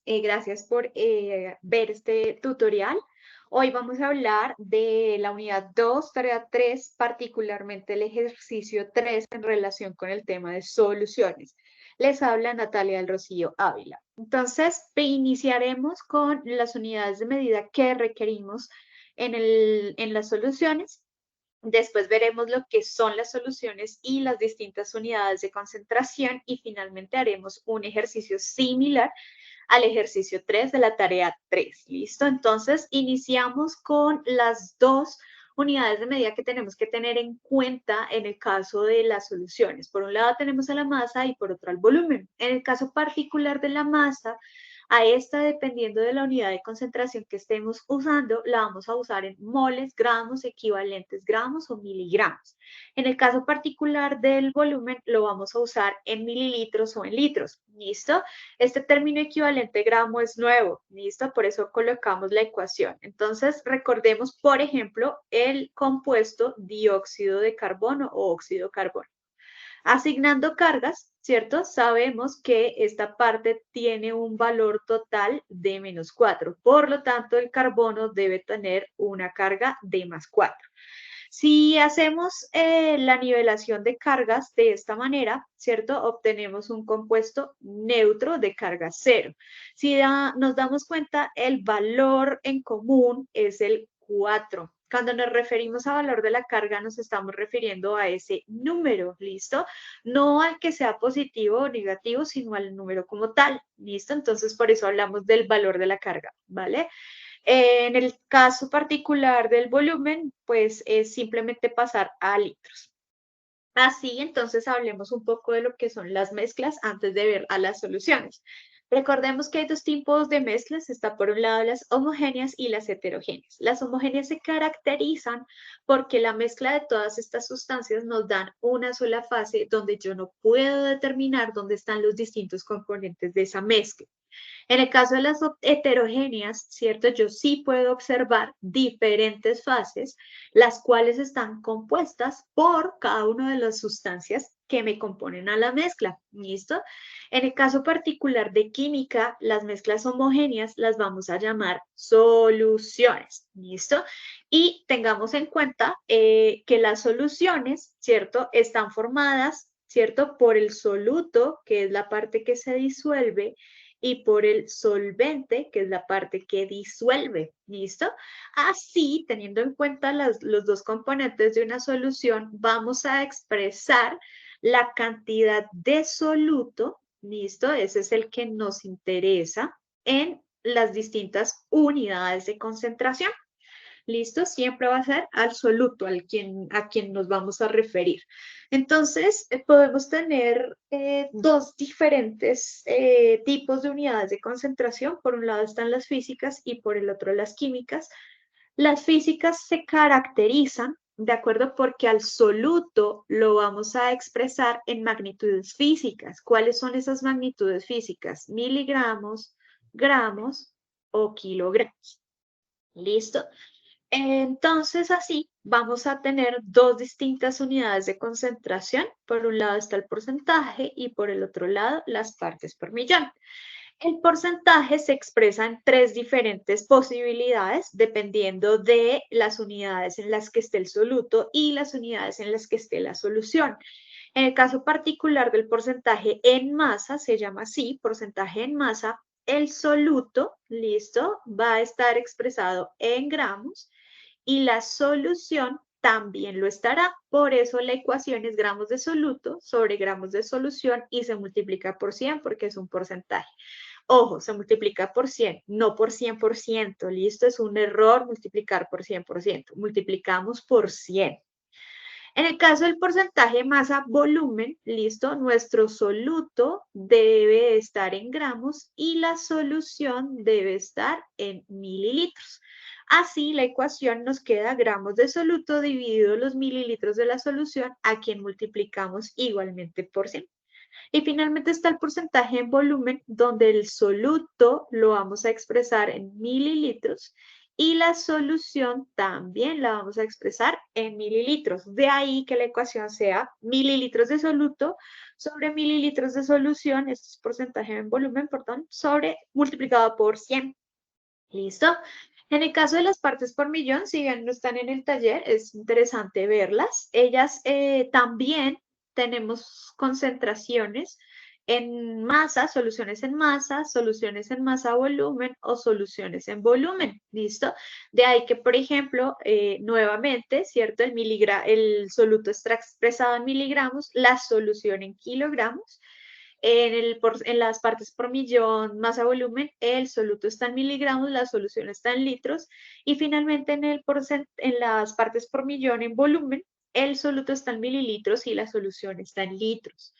Gracias por ver este tutorial. Hoy vamos a hablar de la unidad 2, tarea 3, particularmente el ejercicio 3 en relación con el tema de soluciones. Les habla Natalia del Rocío Ávila. Entonces, iniciaremos con las unidades de medida que requerimos en las soluciones. Después veremos lo que son las soluciones y las distintas unidades de concentración y finalmente haremos un ejercicio similar al ejercicio 3 de la tarea 3. ¿Listo? Entonces, iniciamos con las dos unidades de medida que tenemos que tener en cuenta en el caso de las soluciones. Por un lado tenemos a la masa y por otro al volumen. En el caso particular de la masa, a esta, dependiendo de la unidad de concentración que estemos usando, la vamos a usar en moles, gramos, equivalentes gramos o miligramos. En el caso particular del volumen, lo vamos a usar en mililitros o en litros. ¿Listo? Este término equivalente gramo es nuevo, ¿listo? Por eso colocamos la ecuación. Entonces, recordemos, por ejemplo, el compuesto dióxido de carbono o óxido de carbono. Asignando cargas, ¿cierto? Sabemos que esta parte tiene un valor total de -4. Por lo tanto, el carbono debe tener una carga de +4. Si hacemos la nivelación de cargas de esta manera, ¿cierto? Obtenemos un compuesto neutro de carga cero. Si nos damos cuenta, el valor en común es el 4. Cuando nos referimos a valor de la carga, nos estamos refiriendo a ese número, ¿listo? No al que sea positivo o negativo, sino al número como tal, ¿listo? Entonces, por eso hablamos del valor de la carga, ¿vale? En el caso particular del volumen, pues es simplemente pasar a litros. Así, entonces hablemos un poco de lo que son las mezclas antes de ver a las soluciones. Recordemos que hay dos tipos de mezclas. Está por un lado las homogéneas y las heterogéneas. Las homogéneas se caracterizan porque la mezcla de todas estas sustancias nos dan una sola fase donde yo no puedo determinar dónde están los distintos componentes de esa mezcla. En el caso de las heterogéneas, ¿cierto? Yo sí puedo observar diferentes fases, las cuales están compuestas por cada una de las sustancias que me componen a la mezcla. ¿Listo? En el caso particular de química, las mezclas homogéneas las vamos a llamar soluciones. ¿Listo? Y tengamos en cuenta que las soluciones, ¿cierto? Están formadas, ¿cierto? Por el soluto, que es la parte que se disuelve, y por el solvente, que es la parte que disuelve. ¿Listo? Así, teniendo en cuenta los dos componentes de una solución, vamos a expresar la cantidad de soluto, ¿listo? Ese es el que nos interesa en las distintas unidades de concentración. ¿Listo? Siempre va a ser al soluto, a quien nos vamos a referir. Entonces, podemos tener dos diferentes tipos de unidades de concentración. Por un lado están las físicas y por el otro las químicas. Las físicas se caracterizan, ¿de acuerdo? Porque al soluto lo vamos a expresar en magnitudes físicas. ¿Cuáles son esas magnitudes físicas? Miligramos, gramos o kilogramos. ¿Listo? Entonces, así vamos a tener dos distintas unidades de concentración. Por un lado está el porcentaje y por el otro lado las partes por millón. El porcentaje se expresa en tres diferentes posibilidades dependiendo de las unidades en las que esté el soluto y las unidades en las que esté la solución. En el caso particular del porcentaje en masa, se llama así, porcentaje en masa, el soluto, listo, va a estar expresado en gramos y la solución también lo estará. Por eso la ecuación es gramos de soluto sobre gramos de solución y se multiplica por 100 porque es un porcentaje. Ojo, se multiplica por 100, no por 100%. Listo, es un error multiplicar por 100%. Multiplicamos por 100. En el caso del porcentaje masa-volumen, listo, nuestro soluto debe estar en gramos y la solución debe estar en mililitros. Así, la ecuación nos queda gramos de soluto dividido los mililitros de la solución, a quien multiplicamos igualmente por 100. Y finalmente está el porcentaje en volumen, donde el soluto lo vamos a expresar en mililitros y la solución también la vamos a expresar en mililitros. De ahí que la ecuación sea mililitros de soluto sobre mililitros de solución, esto es porcentaje en volumen, perdón, sobre multiplicado por 100. ¿Listo? En el caso de las partes por millón, si bien no están en el taller, es interesante verlas. Ellas también tenemos concentraciones en masa, soluciones en masa volumen o soluciones en volumen. ¿Listo? De ahí que, por ejemplo, nuevamente, ¿cierto? El soluto está expresado en miligramos, la solución en kilogramos. En las partes por millón, masa volumen, el soluto está en miligramos, la solución está en litros. Y finalmente en las partes por millón en volumen, el soluto está en mililitros y la solución está en litros.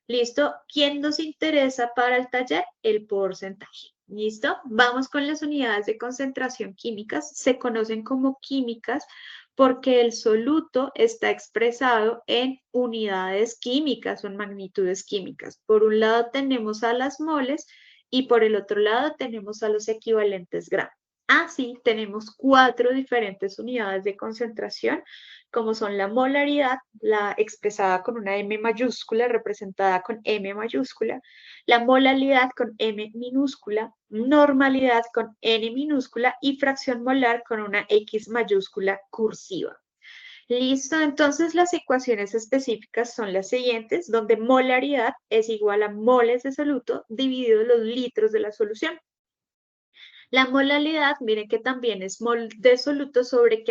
¿Listo? ¿Quién nos interesa para el taller? El porcentaje. ¿Listo? Vamos con las unidades de concentración químicas. Se conocen como químicas porque el soluto está expresado en unidades químicas o en magnitudes químicas. Por un lado tenemos a las moles y por el otro lado tenemos a los equivalentes gramos. Así tenemos 4 diferentes unidades de concentración, como son la molaridad, la expresada con una M mayúscula, representada con M mayúscula, la molalidad con M minúscula, normalidad con N minúscula y fracción molar con una X mayúscula cursiva. Listo, entonces las ecuaciones específicas son las siguientes, donde molaridad es igual a moles de soluto dividido los litros de la solución. La molalidad, miren que también es mol de soluto sobre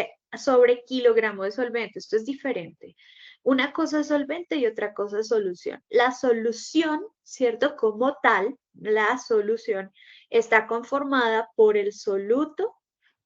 kilogramo de solvente. Esto es diferente. Una cosa es solvente y otra cosa es solución. La solución, ¿cierto? Como tal, la solución está conformada por el soluto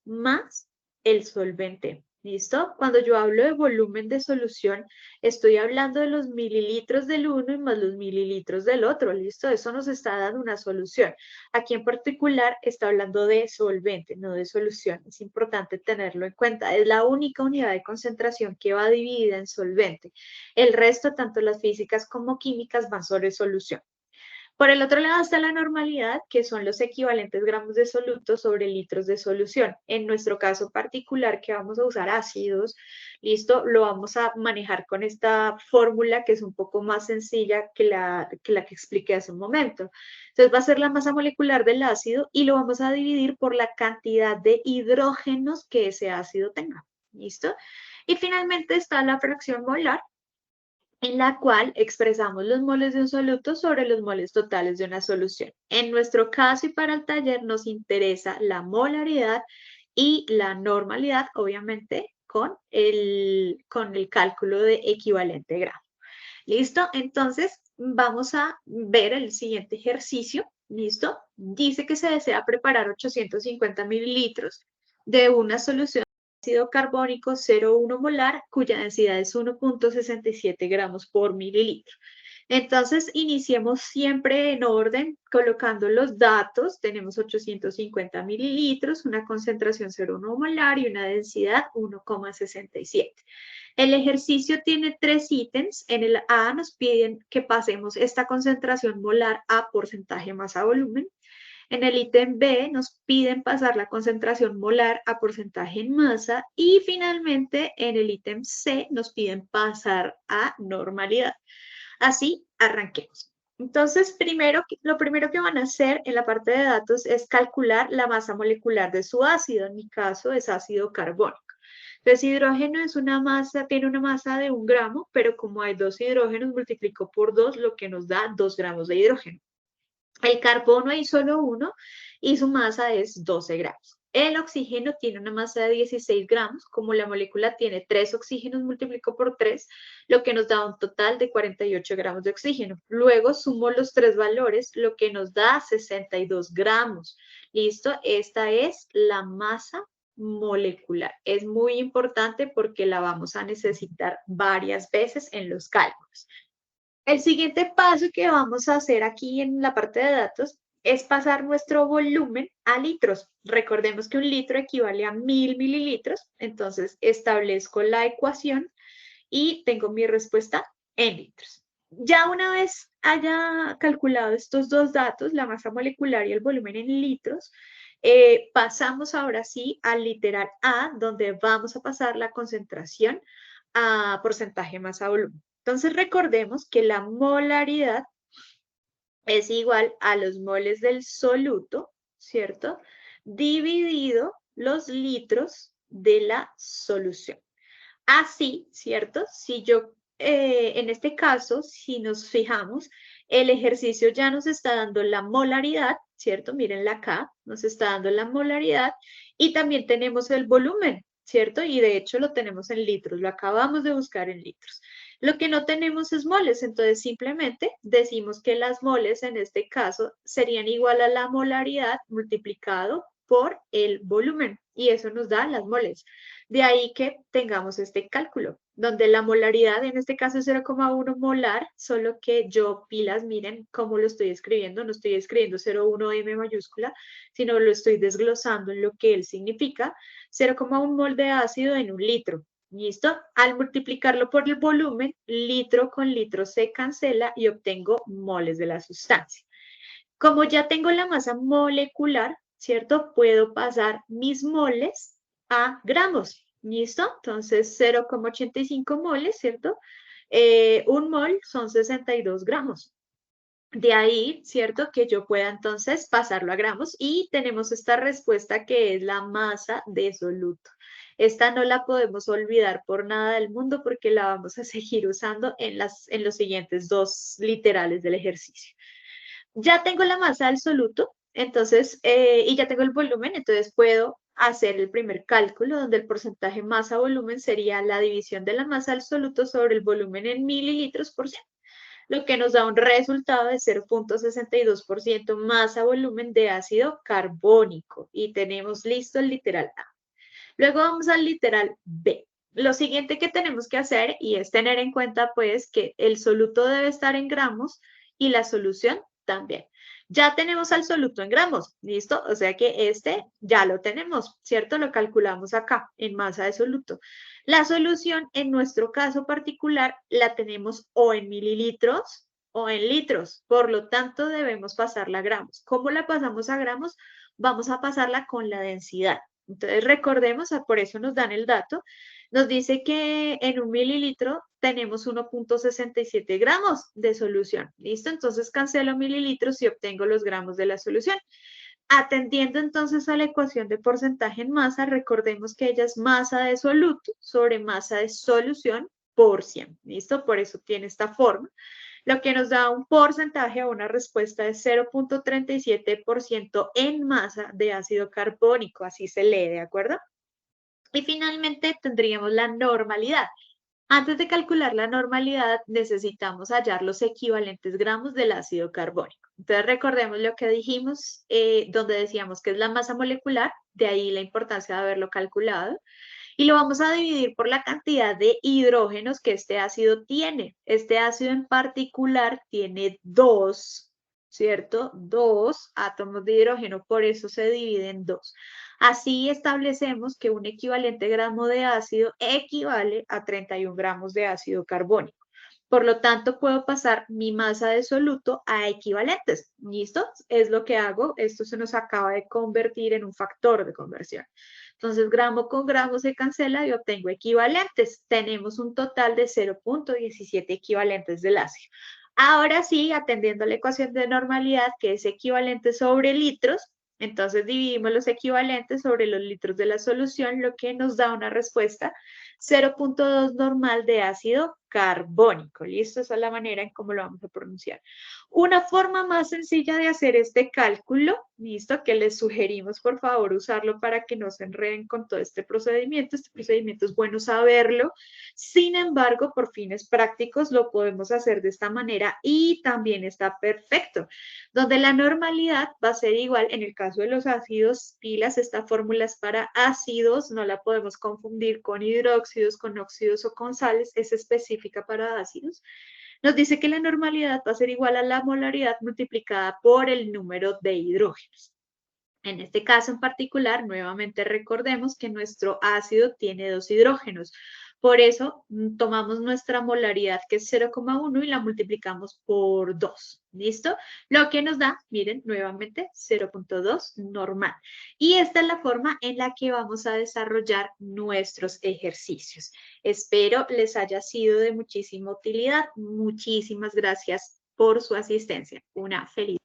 más el solvente. ¿Listo? Cuando yo hablo de volumen de solución, estoy hablando de los mililitros del uno y más los mililitros del otro. ¿Listo? Eso nos está dando una solución. Aquí en particular está hablando de solvente, no de solución. Es importante tenerlo en cuenta. Es la única unidad de concentración que va dividida en solvente. El resto, tanto las físicas como químicas, van sobre solución. Por el otro lado está la normalidad, que son los equivalentes gramos de soluto sobre litros de solución. En nuestro caso particular, que vamos a usar ácidos, listo, lo vamos a manejar con esta fórmula que es un poco más sencilla que expliqué hace un momento. Entonces va a ser la masa molecular del ácido y lo vamos a dividir por la cantidad de hidrógenos que ese ácido tenga. ¿Listo? Y finalmente está la fracción molar, en la cual expresamos los moles de un soluto sobre los moles totales de una solución. En nuestro caso y para el taller nos interesa la molaridad y la normalidad, obviamente, con el cálculo de equivalente gramo. ¿Listo? Entonces, vamos a ver el siguiente ejercicio. ¿Listo? Dice que se desea preparar 850 mililitros de una solución ácido carbónico 0,1 molar, cuya densidad es 1,67 gramos por mililitro. Entonces, iniciemos siempre en orden, colocando los datos. Tenemos 850 mililitros, una concentración 0,1 molar y una densidad 1,67. El ejercicio tiene 3 ítems. En el A nos piden que pasemos esta concentración molar a porcentaje masa volumen. En el ítem B nos piden pasar la concentración molar a porcentaje en masa y finalmente en el ítem C nos piden pasar a normalidad. Así, arranquemos. Entonces, lo primero que van a hacer en la parte de datos es calcular la masa molecular de su ácido. En mi caso es ácido carbónico. Entonces, hidrógeno es una masa, tiene una masa de 1 gramo, pero como hay 2 hidrógenos, multiplico por 2, lo que nos da 2 gramos de hidrógeno. El carbono hay solo uno y su masa es 12 gramos. El oxígeno tiene una masa de 16 gramos, como la molécula tiene 3 oxígenos, multiplico por 3, lo que nos da un total de 48 gramos de oxígeno. Luego sumo los 3 valores, lo que nos da 62 gramos. ¿Listo? Esta es la masa molecular. Es muy importante porque la vamos a necesitar varias veces en los cálculos. El siguiente paso que vamos a hacer aquí en la parte de datos es pasar nuestro volumen a litros. Recordemos que un litro equivale a 1000 mililitros, entonces establezco la ecuación y tengo mi respuesta en litros. Ya una vez haya calculado estos dos datos, la masa molecular y el volumen en litros, Pasamos ahora sí al literal A, donde vamos a pasar la concentración a porcentaje masa volumen. Entonces recordemos que la molaridad es igual a los moles del soluto, ¿cierto? Dividido los litros de la solución. Así, ¿cierto? Si yo, en este caso, si nos fijamos, el ejercicio ya nos está dando la molaridad, ¿cierto? Mírenla acá, nos está dando la molaridad y también tenemos el volumen, ¿cierto? Y de hecho lo tenemos en litros, lo acabamos de buscar en litros. Lo que no tenemos es moles, entonces simplemente decimos que las moles en este caso serían igual a la molaridad multiplicado por el volumen y eso nos da las moles. De ahí que tengamos este cálculo, donde la molaridad en este caso es 0,1 molar, solo que yo, pilas, miren cómo lo estoy escribiendo, no estoy escribiendo 0,1 M mayúscula, sino lo estoy desglosando en lo que él significa, 0,1 mol de ácido en un litro. ¿Listo? Al multiplicarlo por el volumen, litro con litro se cancela y obtengo moles de la sustancia. Como ya tengo la masa molecular, ¿cierto? Puedo pasar mis moles a gramos. ¿Listo? Entonces 0,85 moles, ¿cierto? Un mol son 62 gramos. De ahí, ¿cierto? Que yo pueda entonces pasarlo a gramos y tenemos esta respuesta que es la masa de soluto. Esta no la podemos olvidar por nada del mundo porque la vamos a seguir usando en los siguientes dos literales del ejercicio. Ya tengo la masa del soluto, entonces, y ya tengo el volumen, entonces puedo hacer el primer cálculo donde el porcentaje masa-volumen sería la división de la masa del soluto sobre el volumen en mililitros por ciento, lo que nos da un resultado de 0,62% masa-volumen de ácido carbónico. Y tenemos listo el literal A. Luego vamos al literal B. Lo siguiente que tenemos que hacer y es tener en cuenta pues que el soluto debe estar en gramos y la solución también. Ya tenemos al soluto en gramos, ¿listo? O sea que este ya lo tenemos, ¿cierto? Lo calculamos acá en masa de soluto. La solución en nuestro caso particular la tenemos o en mililitros o en litros, por lo tanto debemos pasarla a gramos. ¿Cómo la pasamos a gramos? Vamos a pasarla con la densidad. Entonces recordemos, por eso nos dan el dato, nos dice que en un mililitro tenemos 1,67 gramos de solución. ¿Listo? Entonces cancelo mililitros y obtengo los gramos de la solución. Atendiendo entonces a la ecuación de porcentaje en masa, recordemos que ella es masa de soluto sobre masa de solución por 100. ¿Listo? Por eso tiene esta forma, lo que nos da un porcentaje o una respuesta de 0,37% en masa de ácido carbónico, así se lee, ¿de acuerdo? Y finalmente tendríamos la normalidad. Antes de calcular la normalidad, necesitamos hallar los equivalentes gramos del ácido carbónico. Entonces, recordemos lo que dijimos, donde decíamos que es la masa molecular, de ahí la importancia de haberlo calculado, y lo vamos a dividir por la cantidad de hidrógenos que este ácido tiene. Este ácido en particular tiene dos, ¿cierto? Dos átomos de hidrógeno, por eso se divide en dos. Así establecemos que un equivalente gramo de ácido equivale a 31 gramos de ácido carbónico. Por lo tanto, puedo pasar mi masa de soluto a equivalentes. ¿Listo? Es lo que hago. Esto se nos acaba de convertir en un factor de conversión. Entonces, gramo con gramo se cancela y obtengo equivalentes. Tenemos un total de 0,17 equivalentes del ácido. Ahora sí, atendiendo a la ecuación de normalidad, que es equivalente sobre litros, entonces dividimos los equivalentes sobre los litros de la solución, lo que nos da una respuesta 0,2 normal de ácido carbónico. ¿Listo? Esa es la manera en cómo lo vamos a pronunciar. Una forma más sencilla de hacer este cálculo, ¿listo? Que les sugerimos por favor usarlo para que no se enreden con todo este procedimiento. Este procedimiento es bueno saberlo. Sin embargo, por fines prácticos lo podemos hacer de esta manera y también está perfecto. Donde la normalidad va a ser igual, en el caso de los ácidos, pilas, esta fórmula es para ácidos, no la podemos confundir con hidróxidos, con óxidos o con sales, es específica para ácidos. Nos dice que la normalidad va a ser igual a la molaridad multiplicada por el número de hidrógenos. En este caso en particular, nuevamente recordemos que nuestro ácido tiene dos hidrógenos. Por eso tomamos nuestra molaridad que es 0,1 y la multiplicamos por 2. ¿Listo? Lo que nos da, miren, nuevamente 0,2 normal. Y esta es la forma en la que vamos a desarrollar nuestros ejercicios. Espero les haya sido de muchísima utilidad. Muchísimas gracias por su asistencia. Una feliz